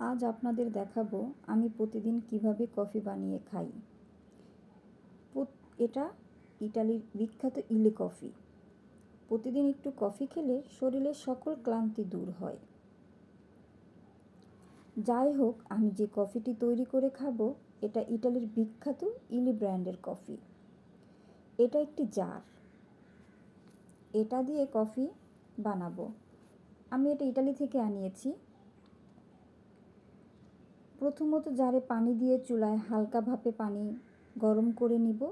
আজ আপনাদের দেখাবো আমি প্রতিদিন কিভাবে কফি বানিয়ে খাই। এটা ইটালির বিখ্যাত ইলে কফি। প্রতিদিন একটু কফি খেলে শরীরের সকল ক্লান্তি দূর হয়। যাই হোক, আমি যে কফিটি তৈরি করে খাবো এটা ইটালির বিখ্যাত ইলি ব্র্যান্ডের কফি। এটা একটি জার, এটা দিয়ে কফি বানাবো। আমি এটা ইটালি থেকে আনিয়েছি। প্রথমত জারে পানি দিয়ে চুলায় হালকা ভাপে পানি গরম করে নিব।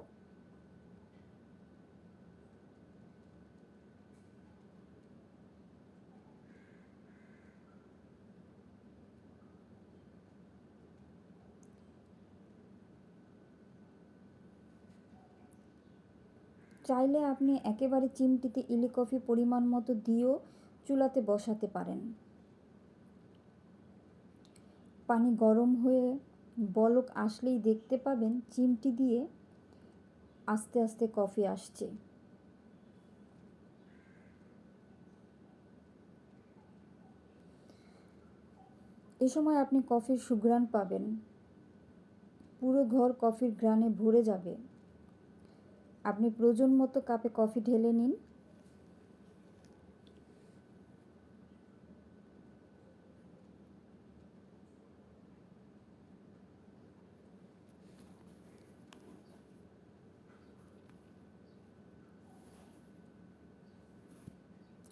চাইলে আপনি একেবারে চিমটিতে ইলি কফি পরিমাণ মতো দিয়েও চুলাতে বসাতে পারেন। পানি গরম হয়ে বলক আসলেই দেখতে পাবেন চিমটি দিয়ে আস্তে আস্তে কফি আসছে। এ সময় আপনি কফির সুঘ্রাণ পাবেন, পুরো ঘর কফির ঘ্রাণে ভরে যাবে। আপনি প্রয়োজন মতো কাপে কফি ঢেলে নিন।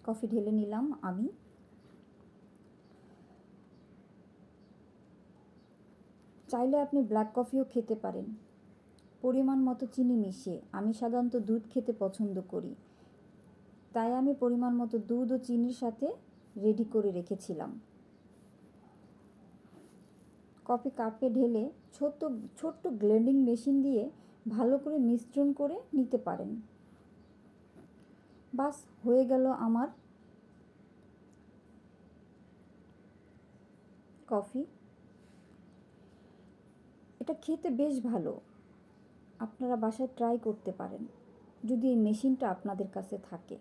কফি ঢেলে নিলাম আমি। চাইলে আপনি ব্ল্যাক কফিও খেতে পারেন পরিমাণ মতো চিনি মিশিয়ে। আমি সাধারণত দুধ খেতে পছন্দ করি, তাই আমি পরিমাণ মতো দুধ ও চিনির সাথে রেডি করে রেখেছিলাম। কফি কাপে ঢেলে ছোট্ট ছোট্ট ব্লেন্ডিং মেশিন দিয়ে ভালো করে মিশ্রণ করে নিতে পারেন। বাস হয়ে গেল আমার কফি। এটা খেতে বেশ ভালো, আপনারা বাসায় ট্রাই করতে পারেন যদি এই মেশিনটা আপনাদের কাছে থাকে।